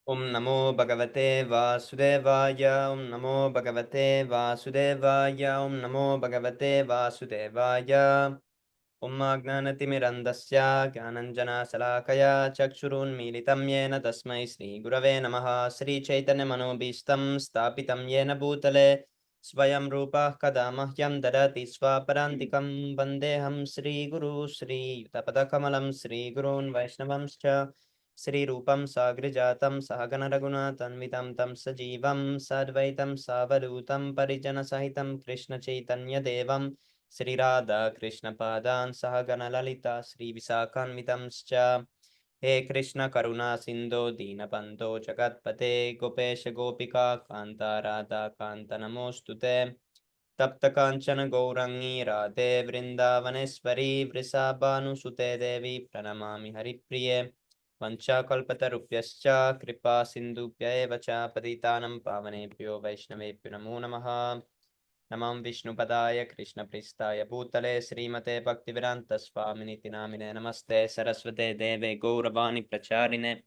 Om Namo Bhagavate Vasudevaya. Om Namo Bhagavate Vasudevaya. Om Namo Bhagavate Vasudevaya. Om Agnanatimirandasya Gyananjana Salakaya Chakshurunmilitam Yena Tasmai Sri Gurave Namaha. Sri Chaitanya Manobishtam Stapitam Yena Bhutale Swayam Rupa Kadamahyam Dadati Swaparantikam Vandeham Sri Guru Sri Yutapadakamalam Sri Gurun Vaishnavamscha Sri Rupam Sagrijatam Sahagana Raghunathanvitam Tam Sajivam Sadvaitam Savadutam Parijana Sahitam Krishna Chaitanya Devam Sri Radha Krishna Padan Sahagana Lalita Sri Visakhanvitamscha He Krishna Karuna Sindho Deenabandho Jagatpate Gopesha Gopika Kanta Radha Kanta Namostute Tapta Kanchana Gourangi Radhe Vrindavaneshwari Vrisabhanusute Devi Pranamami Haripriye Vanchakalpatarupyascha Kripa Sindhupya eva cha Patitanam Pavanebhyo Vaishnavebhyo Namo Namaha Namam Vishnupadaya Krishna Pristaya Bhutale Srimate Bhaktivedanta Swaminiti Namine Namaste Saraswate Deve Gauravani Pracharine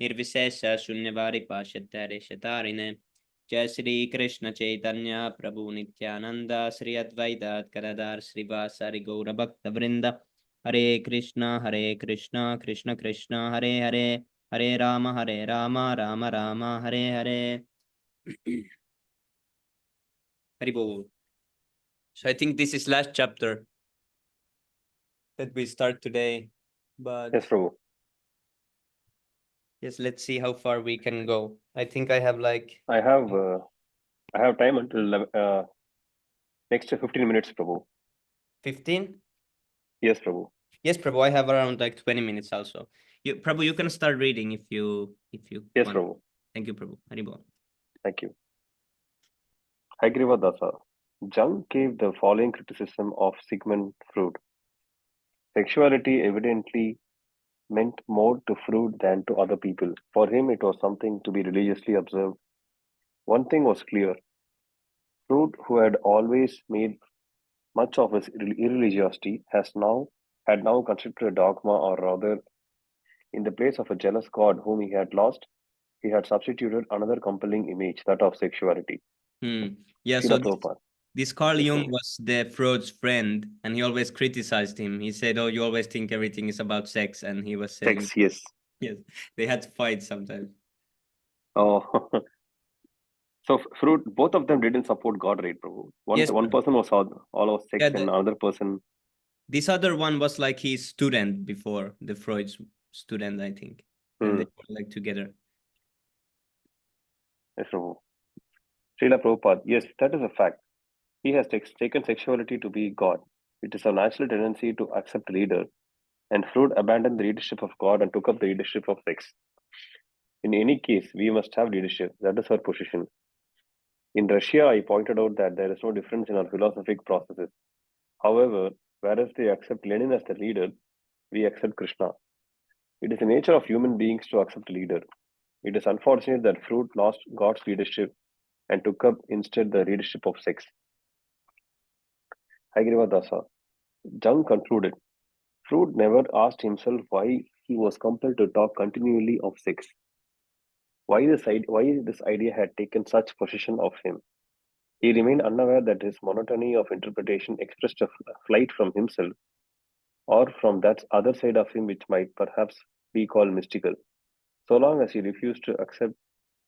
Nirvisesha Shunyavari Pashattare Shatarine Jai Shri Krishna Chaitanya Prabhu Nityananda Sri Advaita Kadadar Srivasari Gaura Bhakta Vrinda Hare Krishna Krishna Krishna Hare Hare Hare Rama Rama Rama Hare Hare Haribol. So I think this is last chapter that we start today, but Yes, Prabhu. yes, let's see how far we can go. I think I have like I have time until next 15 minutes, Prabhu. 15. Yes, Prabhu. Yes, Prabhu, I have around like 20 minutes also. Prabhu, you can start reading if you Yes, want. Prabhu. Thank you, Prabhu. Haribol. Thank you. Haigriva Dasa. Jung gave the following criticism of Sigmund Freud. Sexuality evidently meant more to Freud than to other people. For him, it was something to be religiously observed. One thing was clear. Freud, who had always made much of his irreligiosity, had now constructed a dogma, or rather, in the place of a jealous god whom he had lost, he had substituted another compelling image, that of sexuality. Yeah, so Srila Prabhupada. this Carl Yes, Jung Prabhu. was the Freud's friend, and he always criticized him. He said, "Oh, you always think everything is about sex," and he was saying, Sex, yes. "Yes, they had to fight sometimes." Oh, so Freud, both of them didn't support God, right, Prabhu? Yes, One person was all of sex, yeah. and another person. This other one was like his student before, the Freud's student, I think. And Hmm. they were like together. Yes, Prabhu. Srila Prabhupada, yes, that is a fact. He has taken sexuality to be God. It is a natural tendency to accept leader, and Freud abandoned the leadership of God and took up the leadership of sex. In any case, we must have leadership. That is our position. In Russia, I pointed out that there is no difference in our philosophic processes. However, whereas they accept Lenin as the leader, we accept Krishna. It is the nature of human beings to accept a leader. It is unfortunate that Freud lost God's leadership and took up instead the leadership of sex. Haigriva Dasa. Jung concluded, Freud never asked himself why he was compelled to talk continually of sex. Why this idea had taken such possession of him. He remained unaware that his monotony of interpretation expressed a flight from himself, or from that other side of him which might perhaps be called mystical. So long as he refused to accept,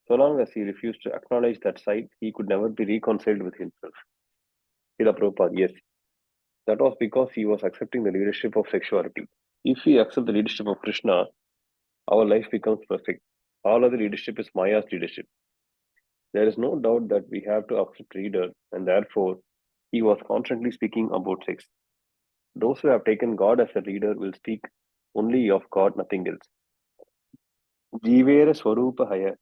so long as he refused to acknowledge that side, he could never be reconciled with himself. Srila Prabhupada, yes, that was because he was accepting the leadership of sexuality. If we accept the leadership of Krishna, our life becomes perfect. All other leadership is Maya's leadership. There is no doubt that we have to accept leader, and therefore he was constantly speaking about sex. Those who have taken God as a leader will speak only of God, nothing else. Jivera Swarupahaya,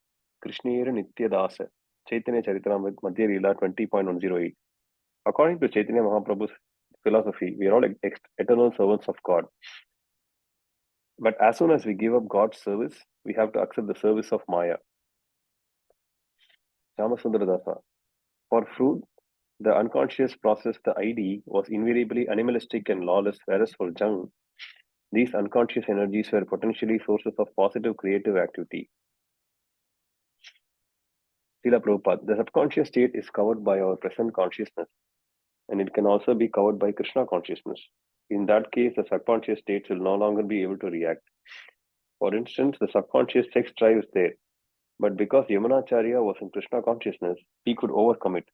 Krishnera Nityadasa, Chaitanya Charitamrita Madhya Lila 20.108. According to Chaitanya Mahaprabhu's philosophy, we are all eternal servants of God. But as soon as we give up God's service, we have to accept the service of Maya. Ramasundara Dasa. For Freud, the unconscious process, the ID, was invariably animalistic and lawless, whereas for Jung, these unconscious energies were potentially sources of positive creative activity. Srila Prabhupada, the subconscious state is covered by our present consciousness, and it can also be covered by Krishna consciousness. In that case, the subconscious states will no longer be able to react. For instance, the subconscious sex drive is there, but because Yamunacharya was in Krishna consciousness, he could overcome it.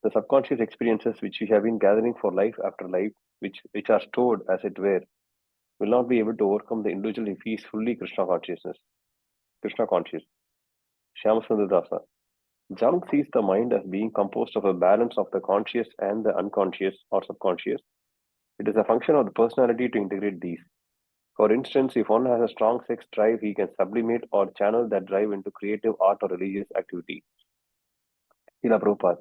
The subconscious experiences which we have been gathering for life after life, which are stored as it were, will not be able to overcome the individual if he is fully Krishna conscious. Shyamasundar Dasa. Jung sees the mind as being composed of a balance of the conscious and the unconscious or subconscious. It is a function of the personality to integrate these. For instance, if one has a strong sex drive, he can sublimate or channel that drive into creative art or religious activity. Srila Prabhupada.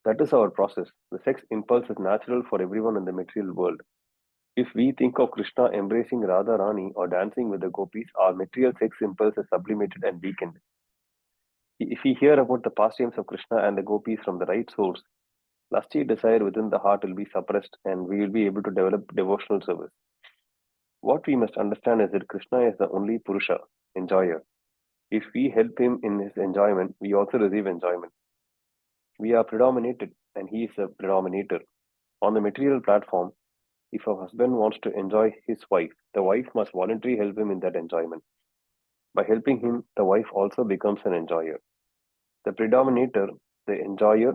That is our process. The sex impulse is natural for everyone in the material world. If we think of Krishna embracing Radha Rani or dancing with the gopis, our material sex impulse is sublimated and weakened. If we hear about the pastimes of Krishna and the gopis from the right source, lusty desire within the heart will be suppressed and we will be able to develop devotional service. What we must understand is that Krishna is the only Purusha, enjoyer. If we help him in his enjoyment, we also receive enjoyment. We are predominated and he is a predominator. On the material platform, if a husband wants to enjoy his wife, the wife must voluntarily help him in that enjoyment. By helping him, the wife also becomes an enjoyer. The predominator, the enjoyer,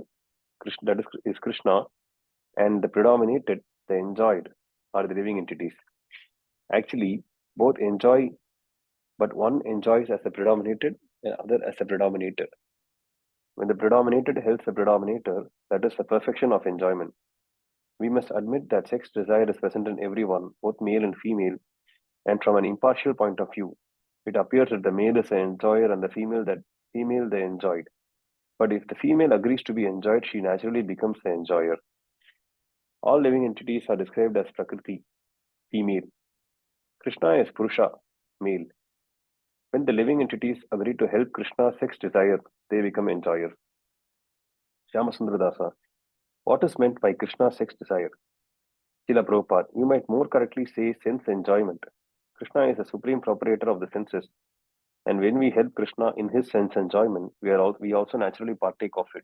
that is Krishna, and the predominated, the enjoyed, are the living entities. Actually, both enjoy, but one enjoys as a predominated and other as a predominator. When the predominated helps the predominator, that is the perfection of enjoyment. We must admit that sex desire is present in everyone, both male and female, and from an impartial point of view, it appears that the male is the enjoyer and the female the enjoyed. But if the female agrees to be enjoyed, she naturally becomes the enjoyer. All living entities are described as Prakriti, female. Krishna is Purusha, male. When the living entities agree to help Krishna's sex desire, they become enjoyers. Shyamasundara Dasa. What is meant by Krishna's sex desire? Srila Prabhupada, you might more correctly say sense enjoyment. Krishna is the supreme proprietor of the senses, and when we help Krishna in his sense enjoyment, we also naturally partake of it.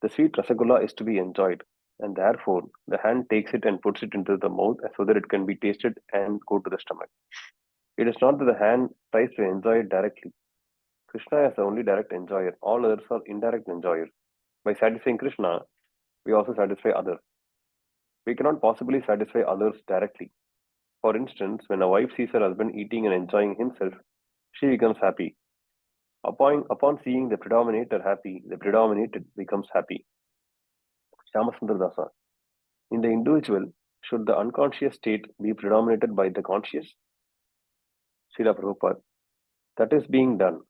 The sweet rasagulla is to be enjoyed, and therefore the hand takes it and puts it into the mouth so that it can be tasted and go to the stomach. It is not that the hand tries to enjoy it directly. Krishna is the only direct enjoyer. All others are indirect enjoyers. By satisfying Krishna, we also satisfy others. We cannot possibly satisfy others directly. For instance, when a wife sees her husband eating and enjoying himself, she becomes happy. Upon seeing the predominator happy, the predominated becomes happy. Shyamasundar Dasa. In the individual, should the unconscious state be predominated by the conscious? Srila Prabhupada. That is being done.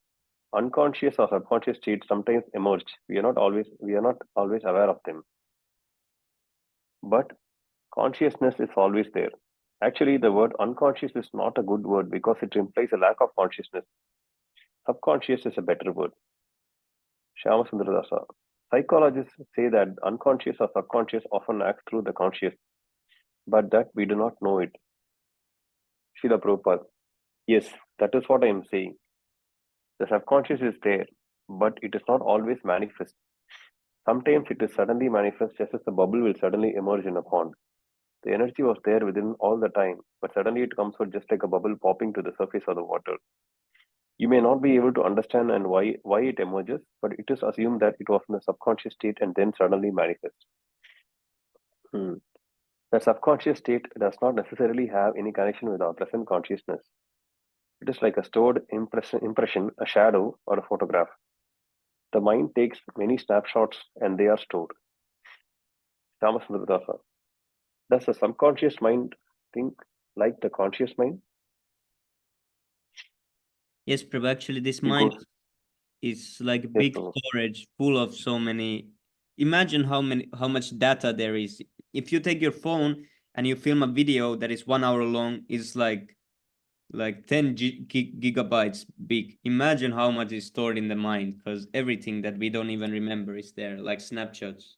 Unconscious or subconscious states sometimes emerge. We are not always aware of them. But consciousness is always there. Actually, the word unconscious is not a good word because it implies a lack of consciousness. Subconscious is a better word. Shyamasundara Dasa. Psychologists say that unconscious or subconscious often acts through the conscious, but that we do not know it. Srila Prabhupada. Yes, that is what I am saying. The subconscious is there, but it is not always manifest. Sometimes it is suddenly manifest, just as the bubble will suddenly emerge in a pond. The energy was there within all the time, but suddenly it comes out just like a bubble popping to the surface of the water. You may not be able to understand and why it emerges, but it is assumed that it was in a subconscious state and then suddenly manifests. The subconscious state does not necessarily have any connection with our present consciousness. It is like a stored impression, a shadow, or a photograph. The mind takes many snapshots and they are stored. Ramasundara Dasa. Does the subconscious mind think like the conscious mind? Yes, Prabhu, actually this He mind goes, is like a yes, big Prabhu. storage full of so many. Imagine how much data there is. If you take your phone and you film a video that is 1 hour long, is like 10 gigabytes big. Imagine how much is stored in the mind, because everything that we don't even remember is there, like snapshots.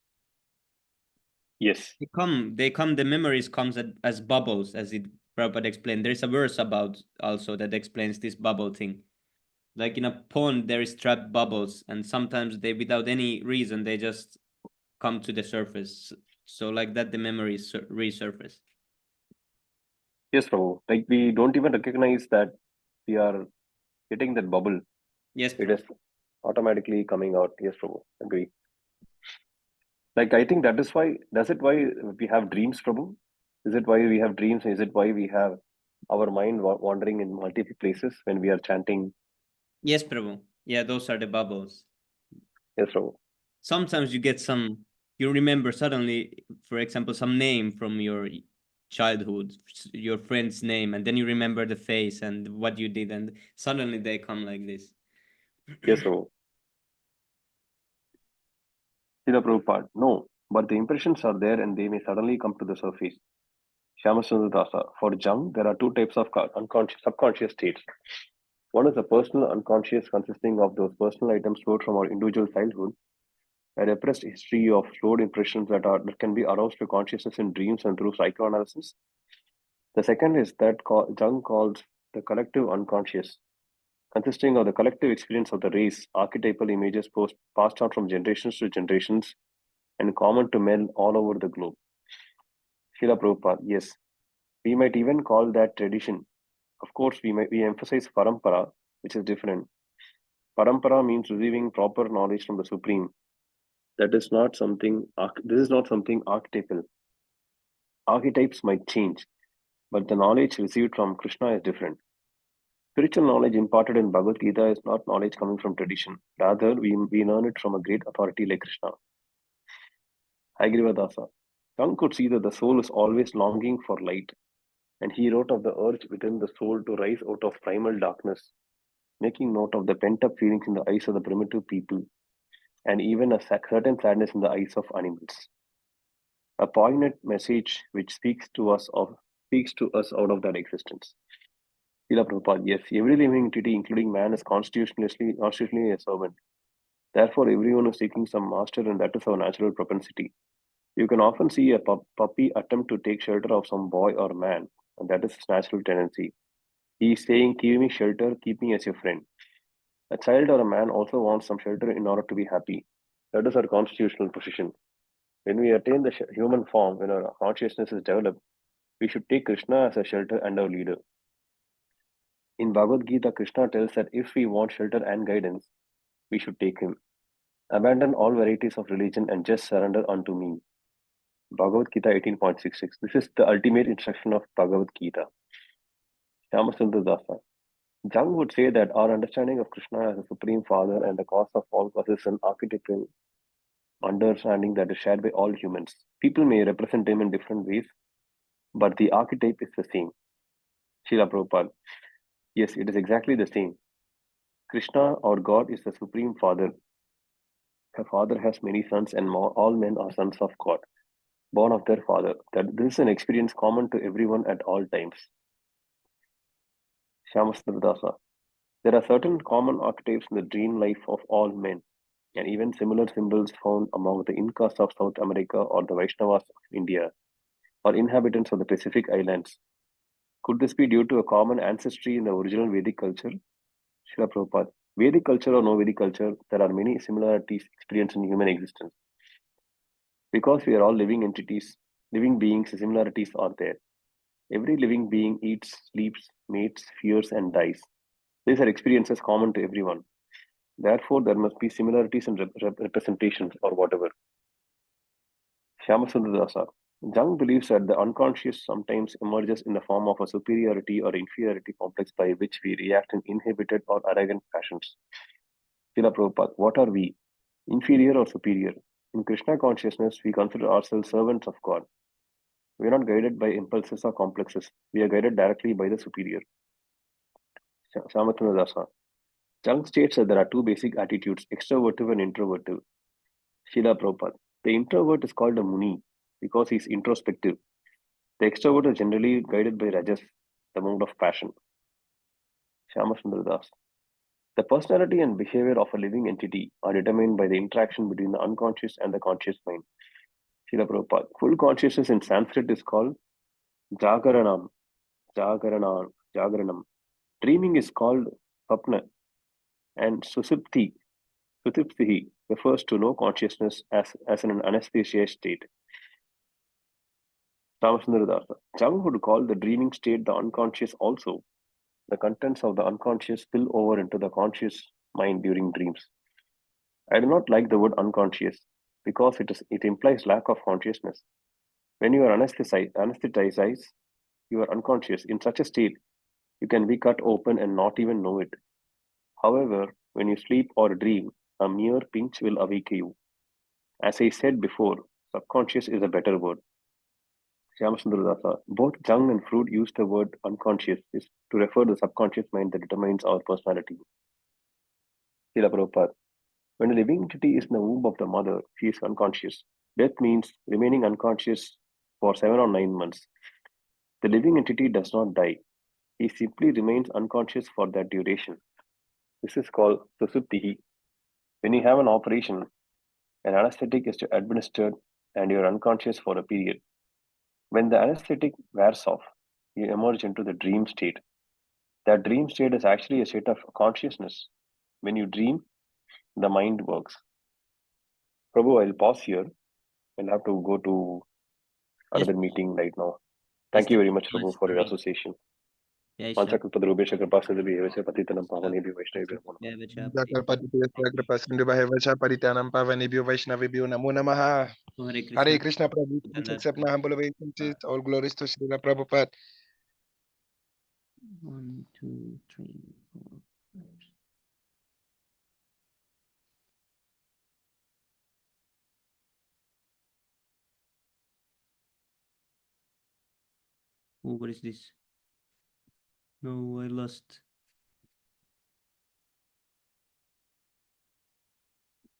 Yes. The memories comes as bubbles, as it Prabhupada explained. There's a verse about also that explains this bubble thing. Like in a pond, there is trapped bubbles, and sometimes they, without any reason, they just come to the surface. So like that, the memories resurface. Yes, Prabhu. Like we don't even recognize that we are hitting that bubble. Yes, It bro. is automatically coming out. Yes, Prabhu. Agree. Like I think that is why. Does it why we have dreams, Prabhu? Is it why we have dreams? Is it why we have our mind wandering in multiple places when we are chanting? Yes, Prabhu. Yeah, those are the bubbles. Yes, Prabhu. Sometimes you get some, you remember suddenly, for example, some name from your childhood, your friend's name, and then you remember the face and what you did, and suddenly they come like this. Yes, Prabhu. Srila Prabhupada. No, but the impressions are there and they may suddenly come to the surface. Shyamachandra Dasa. For Jung, there are two types of unconscious, subconscious states. One is the personal unconscious, consisting of those personal items stored from our individual childhood, a repressed history of stored impressions that can be aroused to consciousness in dreams and through psychoanalysis. The second is that Jung calls the collective unconscious, consisting of the collective experience of the race, archetypal images passed on from generations to generations and common to men all over the globe. Srila Prabhupada, yes, we might even call that tradition. Of course, we emphasize parampara, which is different. Parampara means receiving proper knowledge from the Supreme. That is not something. This is not something archetypal. Archetypes might change, but the knowledge received from Krishna is different. Spiritual knowledge imparted in Bhagavad Gita is not knowledge coming from tradition. Rather, we learn it from a great authority like Krishna. Hagrivadasa. Jung could see that the soul is always longing for light, and he wrote of the urge within the soul to rise out of primal darkness, making note of the pent up feelings in the eyes of the primitive people, and even a certain sadness in the eyes of animals. A poignant message which speaks to us out of that existence. Srila Prabhupada, yes, every living entity, including man, is constitutionally a servant. Therefore, everyone is seeking some master, and that is our natural propensity. You can often see a puppy attempt to take shelter of some boy or man, and that is his natural tendency. He is saying, "Give me shelter, keep me as your friend." A child or a man also wants some shelter in order to be happy. That is our constitutional position. When we attain the human form, when our consciousness is developed, we should take Krishna as a shelter and our leader. In Bhagavad Gita, Krishna tells that if we want shelter and guidance, we should take him. Abandon all varieties of religion and just surrender unto me. Bhagavad Gita 18.66. This is the ultimate instruction of Bhagavad Gita. Shyamachandra Dasa. Jung would say that our understanding of Krishna as a supreme father and the cause of all causes is an archetypal understanding that is shared by all humans. People may represent him in different ways, but the archetype is the same. Srila Prabhupada. Yes, it is exactly the same. Krishna or God is the supreme father. A father has many sons, and all men are sons of God, born of their father. That this is an experience common to everyone at all times. Shyamastradasa. There are certain common archetypes in the dream life of all men, and even similar symbols found among the Incas of South America or the Vaishnavas of India, or inhabitants of the Pacific Islands. Could this be due to a common ancestry in the original Vedic culture? Srila Prabhupada. Vedic culture or no Vedic culture, there are many similarities experienced in human existence. Because we are all living entities, living beings, similarities are there. Every living being eats, sleeps, mates, fears, and dies. These are experiences common to everyone. Therefore, there must be similarities in representations or whatever. Shyamasundar. Jung believes that the unconscious sometimes emerges in the form of a superiority or inferiority complex by which we react in inhibited or arrogant fashions. Srila Prabhupada, what are we? Inferior or superior? In Krishna consciousness, we consider ourselves servants of God. We are not guided by impulses or complexes. We are guided directly by the superior. Shyamatana Dasa. Jung states that there are two basic attitudes, extrovertive and introvertive. Srila Prabhupada. The introvert is called a Muni because he is introspective. The extrovert is generally guided by Rajas, the mode of passion. Shyamasundar Das. The personality and behavior of a living entity are determined by the interaction between the unconscious and the conscious mind. Srila Prabhupada. Full consciousness in Sanskrit is called Jagaranam. Jagaranam. Jagaranam. Dreaming is called Sapna. And susupti refers to no consciousness as in an anesthesia state. Ramasundradasa. Jung would call the dreaming state the unconscious also. The contents of the unconscious spill over into the conscious mind during dreams. I do not like the word unconscious because it implies lack of consciousness. When you are anesthetized, you are unconscious. In such a state, you can be cut open and not even know it. However, when you sleep or dream, a mere pinch will awaken you. As I said before, subconscious is a better word. Shyamasundara both Jung and Freud use the word unconscious is to refer to the subconscious mind that determines our personality. Srila Prabhupada. When a living entity is in the womb of the mother, she is unconscious. Death means remaining unconscious for 7 or 9 months. The living entity does not die. He simply remains unconscious for that duration. This is called susuptihi. When you have an operation, an anesthetic is administered and you are unconscious for a period. When the anesthetic wears off, you emerge into the dream state. That dream state is actually a state of consciousness. When you dream, the mind works. Prabhu, I'll pause here. I'll have to go to Yes, another meeting right now. yes, Thank you very thank you much, so much Prabhu, for for your being. association. Jai Shri Panchakalpadrubesha Kripasidhi Evase Patitanam Pavanebhyo Vaishnavibhyo Namo Namaha. Namaha. Hare Hare Krishna. Krishna Prabhu, please accept my humble obeisances. All glories to Srila Prabhupada. 1, 2, 3, 4, 5. Oh, what is this? No, I lost.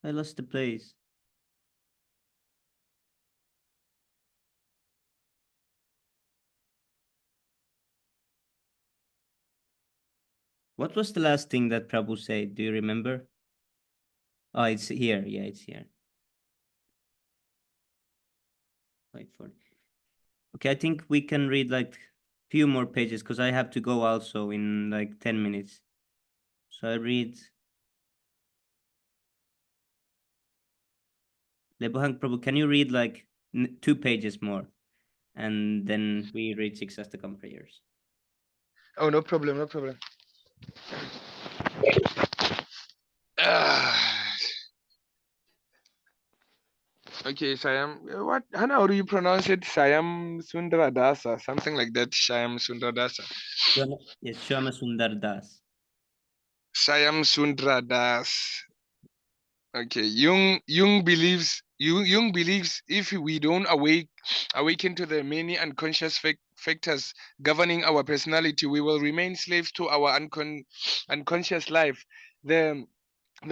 I lost the place. What was the last thing that Prabhu said? Do you remember? Oh, it's here. Yeah, it's here. Wait for it. Okay, I think we can read like few more pages because I have to go also in like 10 minutes. So I read Lebuhang Prabhu, can you read like 2 pages more? And then we read 6 Astakam prayers. Oh, no problem, no problem. Okay, Sayam. What? How do you pronounce it? Sayam Sundradasa, something like that. Sayam Sundradasa. Yes, Shama Sundar Das. Sayam Sundradas. Okay, Jung believes if we don't awaken to the many unconscious factors governing our personality, we will remain slaves to our unconscious life. The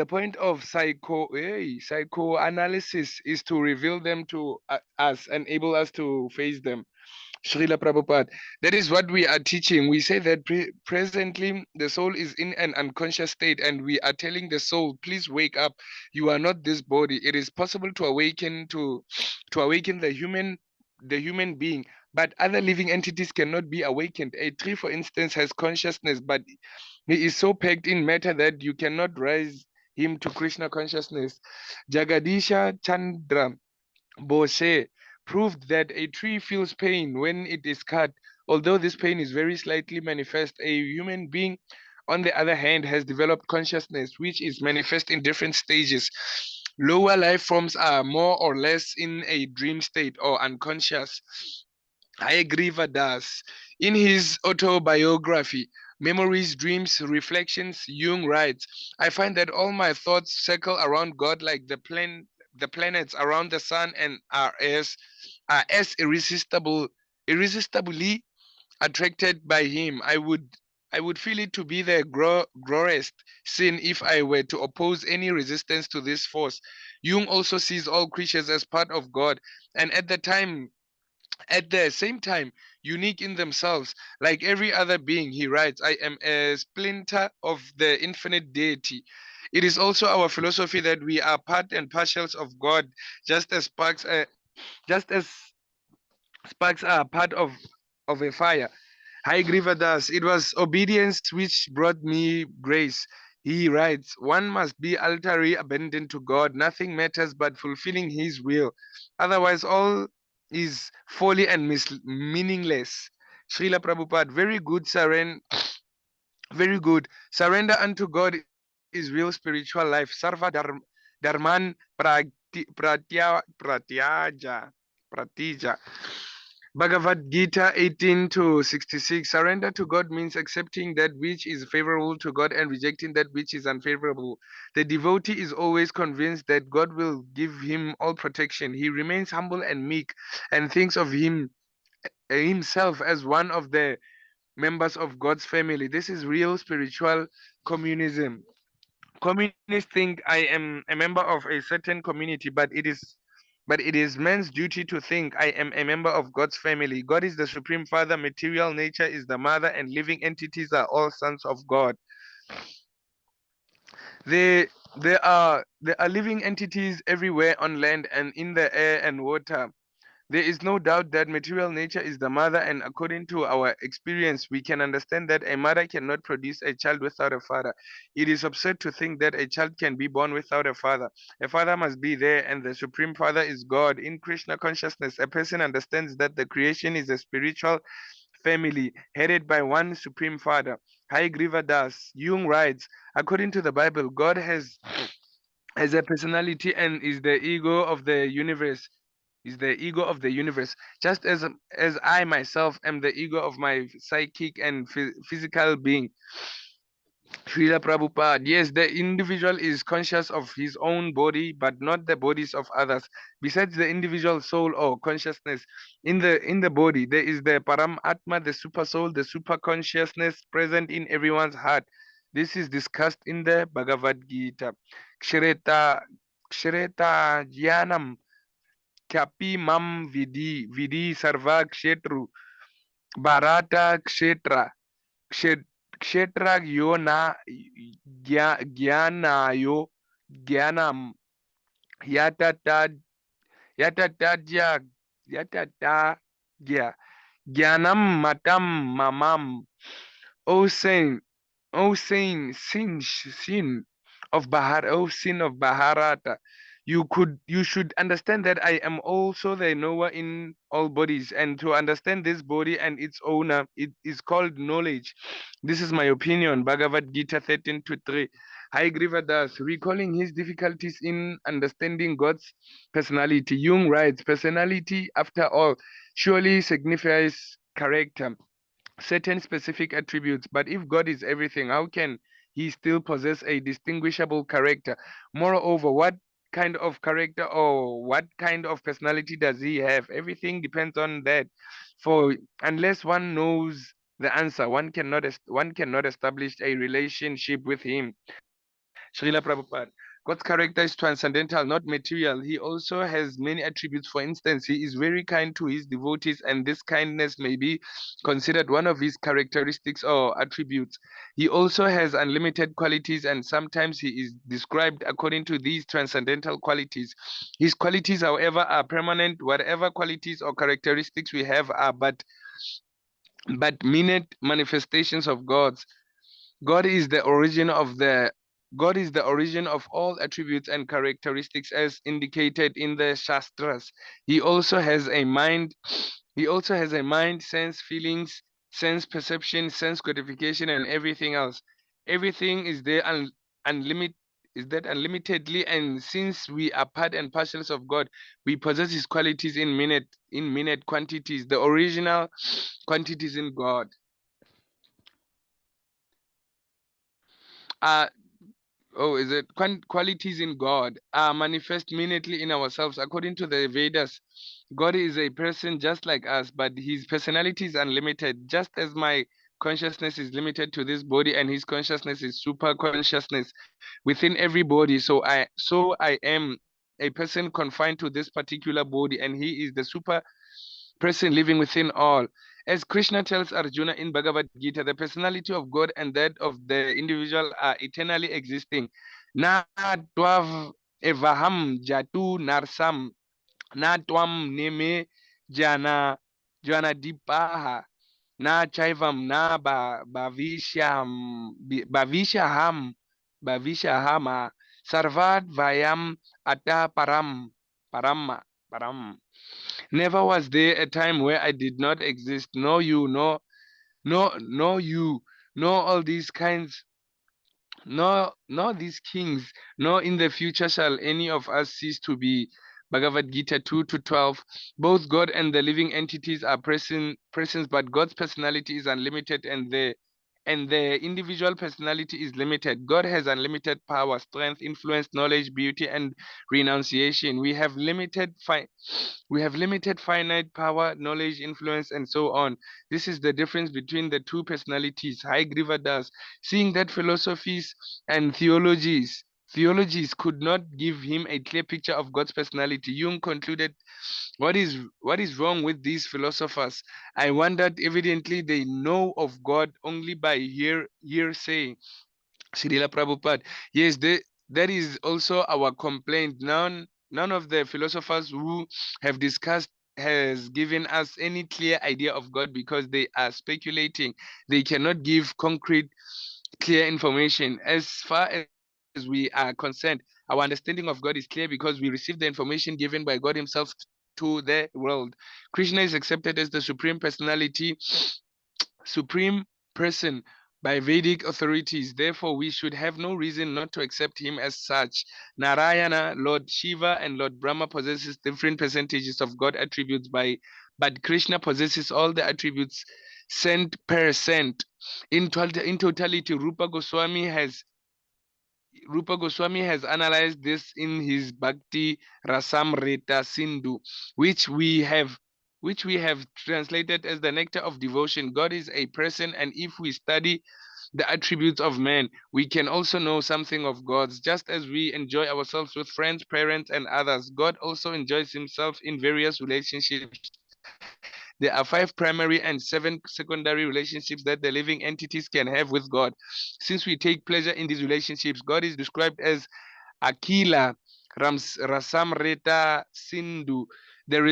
point of psychoanalysis is to reveal them to us, enable us to face them. Srila Prabhupada. That is what we are teaching. We say that presently the soul is in an unconscious state, and we are telling the soul, please wake up. You are not this body. It is possible to awaken the human being, but other living entities cannot be awakened. A tree, for instance, has consciousness, but he is so packed in matter that you cannot raise him to Krishna consciousness. Jagadisha Chandra Bose proved that a tree feels pain when it is cut, although this pain is very slightly manifest. A human being, on the other hand, has developed consciousness, which is manifest in different stages. Lower life forms are more or less in a dream state or unconscious. Hayagriva Das, in his autobiography, Memories, Dreams, Reflections, Jung writes, I find that all my thoughts circle around God like the planets around the sun and are as irresistibly attracted by him. I would feel it to be the grossest sin if I were to oppose any resistance to this force. Jung also sees all creatures as part of God, and at the same time, unique in themselves. Like every other being, he writes, I am a splinter of the infinite deity. It is also our philosophy that we are part and partials of God, just as sparks are part of a fire. High Griva does. It was obedience which brought me grace. He writes, one must be utterly abandoned to God. Nothing matters but fulfilling His will. Otherwise, all is folly and meaningless. Srila Prabhupada, very good, very good. Surrender unto God is real spiritual life. Sarva dharman pratija. Bhagavad Gita 18 to 66. Surrender to God means accepting that which is favorable to God and rejecting that which is unfavorable. The devotee is always convinced that God will give him all protection. He remains humble and meek and thinks of himself as one of the members of God's family. This is real spiritual communism. Communists think I am a member of a certain community, but it is man's duty to think I am a member of God's family. God is the supreme father, material nature is the mother, and living entities are all sons of God. There, there are living entities everywhere on land and in the air and water. There is no doubt that material nature is the mother, and according to our experience, we can understand that a mother cannot produce a child without a father. It is absurd to think that a child can be born without a father. A father must be there, and the Supreme Father is God. In Krishna consciousness, a person understands that the creation is a spiritual family headed by one Supreme Father. Hai Griva Das, Jung writes, according to the Bible, God has a personality and is the ego of the universe, just as I myself am the ego of my psychic and physical being. Srila Prabhupada, yes, the individual is conscious of his own body, but not the bodies of others. Besides the individual soul or consciousness in the body, there is the Param Atma, the super soul, the super consciousness present in everyone's heart. This is discussed in the Bhagavad Gita. Kshreta Jnanam Kyapi Mam Vidi Sarva Kshetru Bharata Kshetra Yona Gyanayo Gyanam Yatata Yatatadya Yatatagya Gyanam Matam Mamam. O saint, O sin, sin of Bahar, O sin of Bharata, you should understand that I am also the knower in all bodies, and to understand this body and its owner, it is called knowledge. This is my opinion. Bhagavad Gita 13 to 3. Hai Das, recalling his difficulties in understanding God's personality. Jung writes, personality, after all, surely signifies character, certain specific attributes. But if God is everything, how can he still possess a distinguishable character? Moreover, what kind of character or what kind of personality does he have? Everything depends on that. For unless one knows the answer, one cannot establish a relationship with him. Srila Prabhupada. God's character is transcendental, not material. He also has many attributes. For instance, he is very kind to his devotees, and this kindness may be considered one of his characteristics or attributes. He also has unlimited qualities, and sometimes he is described according to these transcendental qualities. His qualities, however, are permanent. Whatever qualities or characteristics we have are but minute manifestations of God's. God is the origin of the God is the origin of all attributes and characteristics as indicated in the Shastras. He also has a mind. He also has a mind, sense, feelings, sense perception, sense gratification, and everything else. Everything is there unlimited. Is that unlimitedly, and since we are part and parcels of God, we possess His qualities in minute quantities, the original quantities in God. Uh, is it qualities in God are manifest minutely in ourselves. According to the Vedas, God is a person just like us, but his personality is unlimited, just as my consciousness is limited to this body, and his consciousness is super consciousness within every body. So I am a person confined to this particular body, and he is the super person living within all. As Krishna tells Arjuna in Bhagavad Gita, the personality of God and that of the individual are eternally existing. Na twav evaham jatu narsam, na tvam neme jana dipaha, na chaivam na bhavishaham Bhavishahama Sarvat Vayam Atta Param. Never was there a time where I did not exist, nor you, nor you, nor all these kinds, nor these kings, nor in the future shall any of us cease to be. Bhagavad Gita 2 to 12. Both God and the living entities are present, but God's personality is unlimited and the individual personality is limited. God has unlimited power, strength, influence, knowledge, beauty, and renunciation. We have limited finite power, knowledge, influence, and so on. This is the difference between the two personalities. Haigriva does. Seeing that philosophies and theologies could not give him a clear picture of God's personality, Jung concluded, what is wrong with these philosophers? I wondered, evidently they know of God only by hearsay. Srila Prabhupada. Yes, that is also our complaint. None of the philosophers who have discussed has given us any clear idea of God because they are speculating. They cannot give concrete, clear information. As far as we are concerned, our understanding of God is clear because we receive the information given by God Himself to the world. Krishna is accepted as the Supreme Personality, Supreme Person by Vedic authorities. Therefore, we should have no reason not to accept him as such. Narayana, Lord Shiva, and Lord Brahma possesses different percentages of God attributes but Krishna possesses all the attributes cent per cent. In totality, Rupa Goswami has analyzed this in his Bhakti Rasamrita Sindhu, which we have translated as the nectar of devotion. God is a person, and if we study the attributes of man, we can also know something of God's. Just as we enjoy ourselves with friends, parents, and others, God also enjoys himself in various relationships. There are 5 primary and 7 secondary relationships that the living entities can have with God. Since we take pleasure in these relationships, God is described as Akila Rasamreta Sindhu, the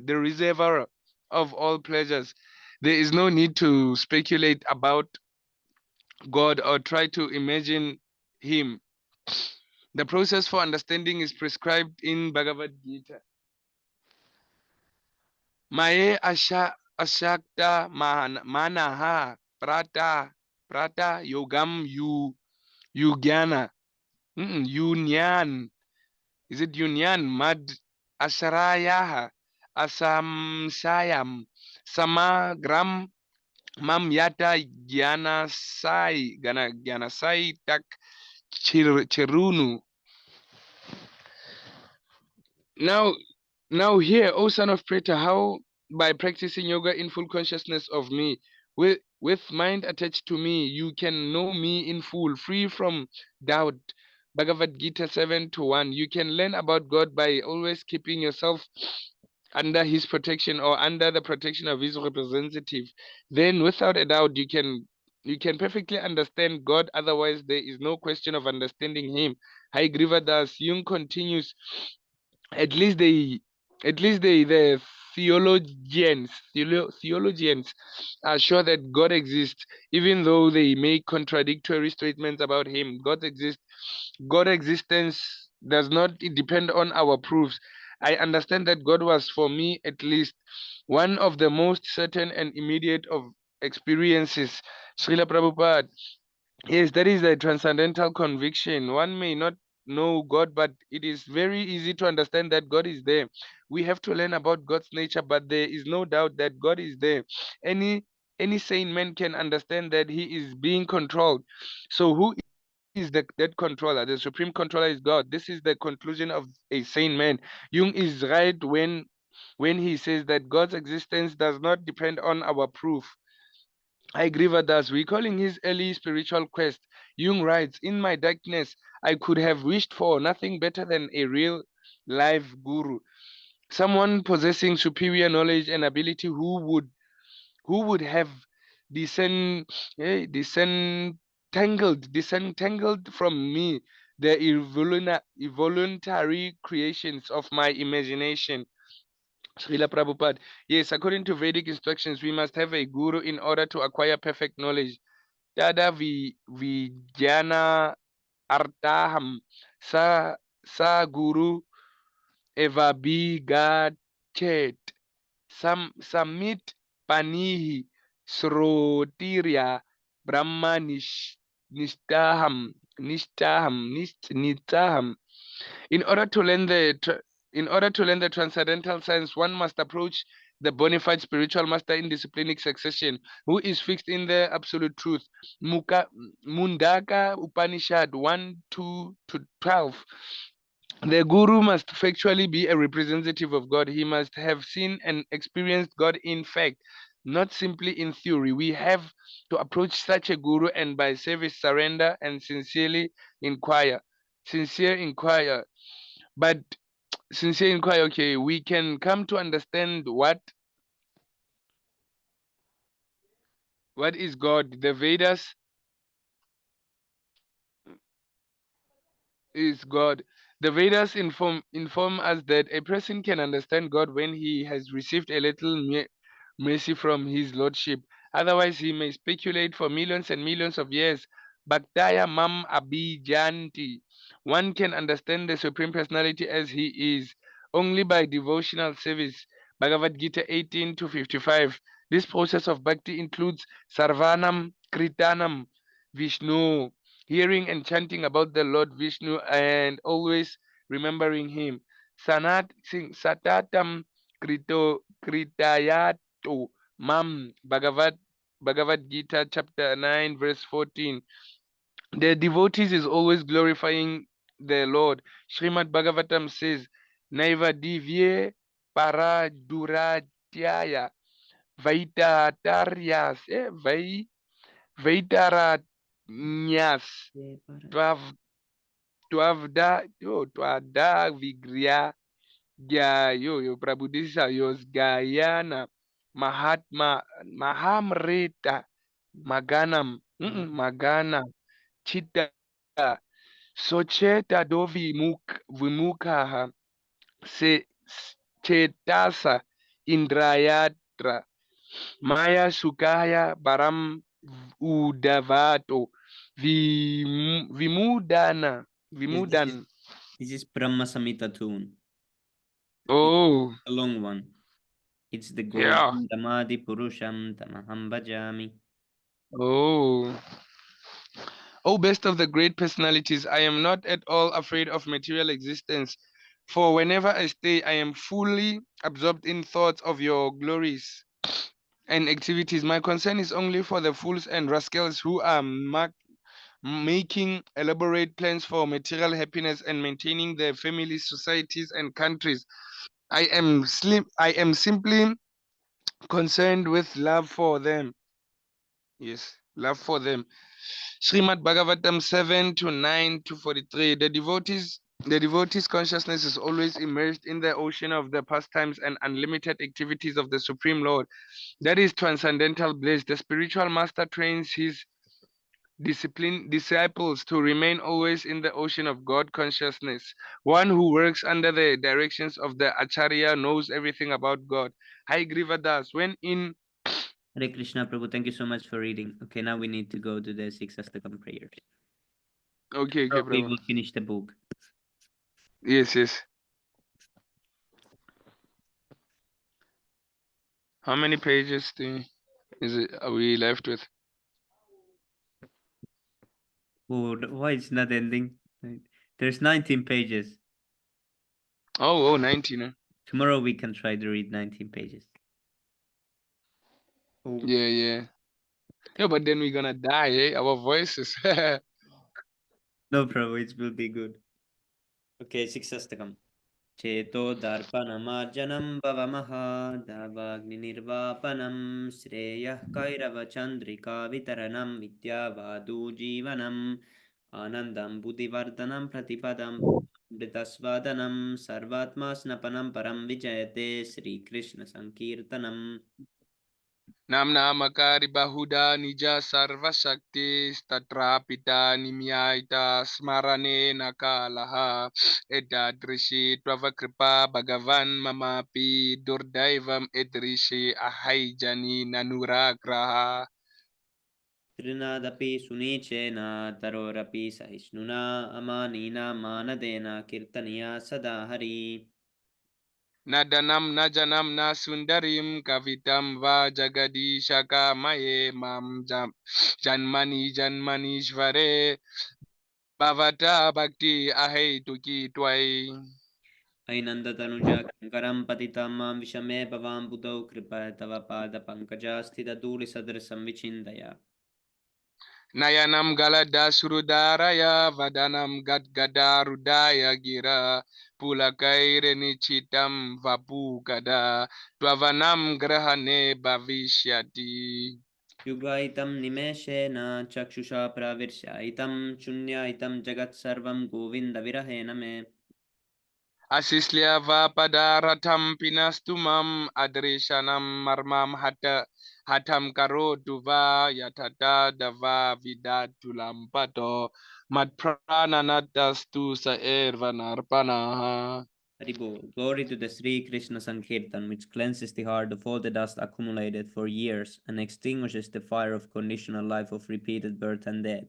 reservoir of all pleasures. There is no need to speculate about God or try to imagine him. The process for understanding is prescribed in Bhagavad Gita. Maye ashakta manaha prata yogam yugyana. Yunyan. Is it Yunyan? Mad Asarayaha Asamsayam Samagram Mam Yata Gyanasai Tak Chirunu. Now here, O son of Preta, how by practicing yoga in full consciousness of me, with mind attached to me, you can know me in full, free from doubt. Bhagavad Gita 7 to 1. You can learn about God by always keeping yourself under his protection or under the protection of his representative. Then without a doubt you can perfectly understand God, otherwise there is no question of understanding him. Haigriva Das. Jung continues, at least the theologians are sure that God exists, even though they make contradictory statements about him. God existence does not depend on our proofs. I understand that God was, for me at least, one of the most certain and immediate of experiences. Srila Prabhupada. Yes, that is a transcendental conviction. One may not know God, but it is very easy to understand that God is there. We have to learn about God's nature, but there is no doubt that God is there. Any sane man can understand that he is being controlled. So who is that controller? The supreme controller is God. This is the conclusion of a sane man. Jung is right when he says that God's existence does not depend on our proof. I agree with us. Recalling his early spiritual quest, Jung writes, in my darkness, I could have wished for nothing better than a real live guru, someone possessing superior knowledge and ability who would have disentangled from me the involuntary creations of my imagination. Srila Prabhupada. Yes, according to Vedic instructions, we must have a guru in order to acquire perfect knowledge. tada vijana artaham sa guru eva bigachet samit panihi srotiria brahma nishtaham. In order to learn the transcendental science, one must approach the bona fide spiritual master in disciplinic succession, who is fixed in the absolute truth. Mundaka Upanishad 1-2-12. The guru must factually be a representative of God. He must have seen and experienced God in fact, not simply in theory. We have to approach such a guru and by service surrender and sincerely inquire. Sincere inquire. But sincere inquiry, okay, we can come to understand what is God. The Vedas is God. The Vedas inform us that a person can understand God when he has received a little mercy from his lordship. Otherwise, he may speculate for millions and millions of years. Bhaktaya mam abhijanti. One can understand the Supreme Personality as he is only by devotional service. Bhagavad Gita 18-55. This process of bhakti includes sarvanam kritanam Vishnu, hearing and chanting about the Lord Vishnu and always remembering him. Satatam kritayato mam Bhagavad Gita chapter 9 verse 14. The devotees is always glorifying the Lord. Srimad Bhagavatam says, Naiva divye paraduratyaya vaitataryas vaitaratyas twavda vigriya yo prabhudisa yos gayana mahamreta magana chitta socheta do vimukaha se chetasa indrayatra maya sukaya baram udavato vimudana vimudan. This is Brahma Samhita tune. Oh, A long one. It's the yeah. Govindamadi Purusham Tamaham Bhajami. Oh. Oh, best of the great personalities, I am not at all afraid of material existence. For whenever I stay, I am fully absorbed in thoughts of your glories and activities. My concern is only for the fools and rascals who are making elaborate plans for material happiness and maintaining their families, societies, and countries. I am simply concerned with love for them. Yes, love for them. Srimad Bhagavatam 7-9-43. The devotee's consciousness is always immersed in the ocean of the pastimes and unlimited activities of the Supreme Lord. That is transcendental bliss. The spiritual master trains his disciples to remain always in the ocean of God consciousness. One who works under the directions of the Acharya knows everything about God. Hai Grivadas, when in Hare Krishna Prabhu, thank you so much for reading. Okay, now we need to go to the 6 Astakam prayers. okay, So we Prabhu. will finish the book. Yes. How many pages are we left with? Oh, why it's not ending? There's 19 pages. Oh, 19. Tomorrow we can try to read 19 pages. Oh. Yeah. Yeah, but then we're gonna die, eh? Our voices. No problem, it will be good. Okay, 6 Astakam. Cheto darpanamarjanam bhavamaha davagni nirvapanam shreyah kairava chandrika vitaranam vidyavadu jivanam anandam buddhivardhanam pratipadam amritasvadanam sarvatma snapanam param vijayate Sri Krishna Sankirtanam. Namnamakari bahuda nija sarva shakti tatrapita nimyaita smarane nakalaha edadrishi tvavakripa bhagavan mamapi durdaivam edrishi ahaijani nanuragraha. कृणादपि सुनीचेन तरोरपि सहिष्णुना अमानीना मानदेन कीर्तनीया सदा Hari Nadanam najanam na sundarim kavitam va jagadishaka maye mam janmani janmani shvare bhavata bhakti ahei tuki twai. ऐनन्दतनुजा किङ्करं पतितं मां विषमे भवां बुधौ कृपा तव पादपङ्कजा स्थितधूलिसदृशं विचिन्तय Nayanam galada surudaraya vadanam gadgadarudaya gira pulakaire nichitam vapukada twavanam grahane bhavishyati. युगायितं निमेषेण चक्षुषा प्रविश्यायितं शून्यायितं जगत्सर्वं गोविन्दविरहेण मे Asislyava padaratam pinastumam adreshanam marmam hatam karotu va yatata dava vidatulam pato matprananatastu sa ervanarpanaha. Haribol. Glory to the Sri Krishna Sankirtan, which cleanses the heart of all the dust accumulated for years and extinguishes the fire of conditional life of repeated birth and death.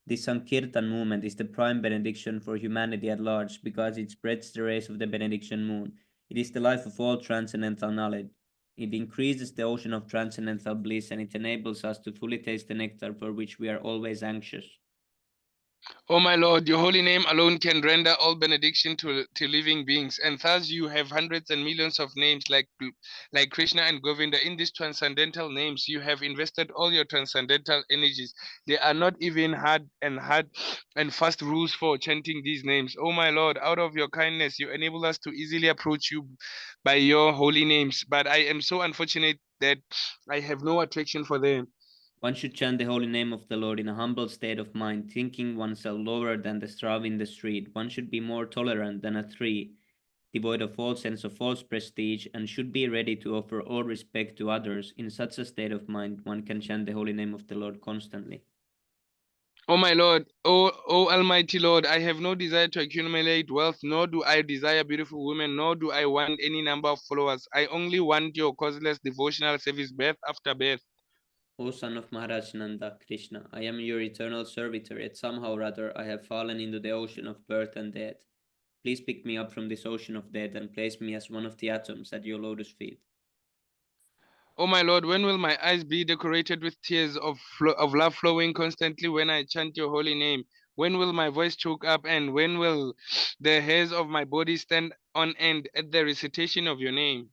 This Sankirtan movement is the prime benediction for humanity at large because it spreads the rays of the benediction moon. It is the life of all transcendental knowledge. It increases the ocean of transcendental bliss and it enables us to fully taste the nectar for which we are always anxious. O my Lord, your holy name alone can render all benediction to living beings, and thus you have hundreds and millions of names like Krishna and Govinda. In these transcendental names, you have invested all your transcendental energies. There are not even hard and fast rules for chanting these names. O my Lord, out of your kindness, you enable us to easily approach you by your holy names. But I am so unfortunate that I have no attraction for them. One should chant the holy name of the Lord in a humble state of mind, thinking oneself lower than the straw in the street. One should be more tolerant than a tree, devoid of all sense of false prestige, and should be ready to offer all respect to others. In such a state of mind, one can chant the holy name of the Lord constantly. O my Lord, O Almighty Lord, I have no desire to accumulate wealth, nor do I desire beautiful women, nor do I want any number of followers. I only want your causeless devotional service birth after birth. O son of Maharaj Nanda, Krishna, I am your eternal servitor, yet somehow or other I have fallen into the ocean of birth and death. Please pick me up from this ocean of death and place me as one of the atoms at your lotus feet. O my Lord, when will my eyes be decorated with tears of love flowing constantly when I chant your holy name? When will my voice choke up, and when will the hairs of my body stand on end at the recitation of your name?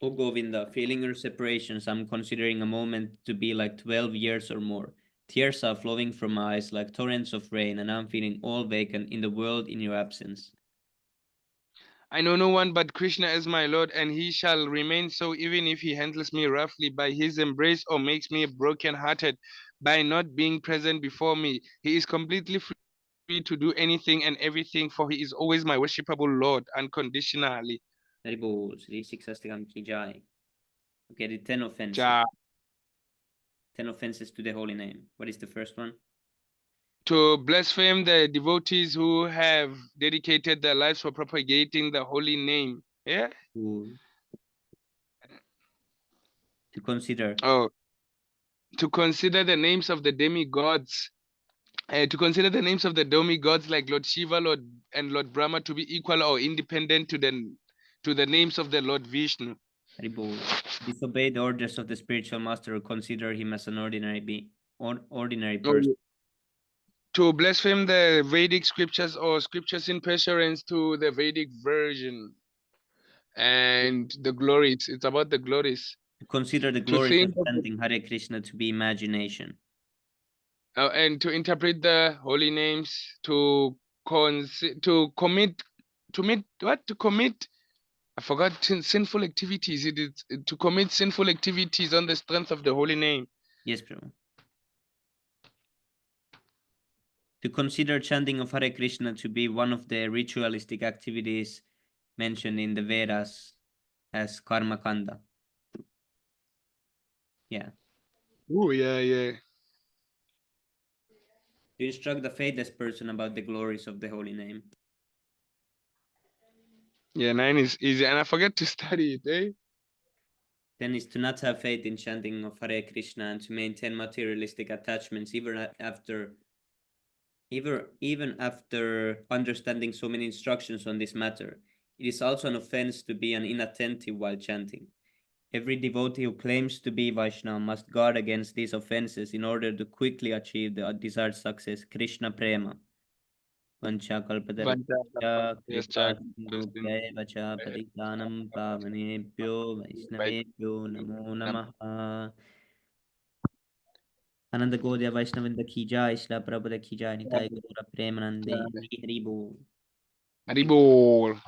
O Govinda, feeling your separations, I'm considering a moment to be like 12 years or more. Tears are flowing from my eyes like torrents of rain, and I'm feeling all vacant in the world in your absence. I know no one but Krishna as my Lord, and he shall remain so even if he handles me roughly by his embrace or makes me broken-hearted by not being present before me. He is completely free to do anything and everything, for he is always my worshipable Lord unconditionally. Haribol, Sri Siksastikam ki jai. Okay, the 10 offenses. Ja. 10 offenses to the holy name. What is the first one? To blaspheme the devotees who have dedicated their lives for propagating the holy name. Yeah? To consider. Oh. To consider the names of the demigods to consider the names of the demigods like Lord Shiva, Lord and Lord Brahma to be equal or independent to the names of the Lord Vishnu. Haribol. Disobey the orders of the spiritual master or consider him as an ordinary person. To blaspheme the Vedic scriptures or scriptures in pursuance to the Vedic version and the glories. It's about the glories. To consider the To glories think of chanting Hare Krishna to be imagination. And to interpret the holy names, to commit I forgot sinful activities. It is to commit sinful activities on the strength of the holy name. Yes, Prabhu. To consider chanting of Hare Krishna to be one of the ritualistic activities mentioned in the Vedas as karma kanda. Yeah. Oh, yeah. To instruct the faithless person about the glories of the holy name. Yeah, 9 is easy. And I forget to study it, eh? then is to not have faith in chanting of Hare Krishna and to maintain materialistic attachments even after understanding so many instructions on this matter. It is also an offense to be an inattentive while chanting. Every devotee who claims to be Vaishnava must guard against these offenses in order to quickly achieve the desired success. Krishna Prema. Vanchakalpatarubhya kripa sindhubhya eva cha patitanam pavanebhyo vaishnavebhyo namo namaha. Ananda Gaudiya Vaishnavinda ki jai, Shila Prabhupada ki jai, Nitai Gaura Premanande, Hari Hari Bol. Haribol.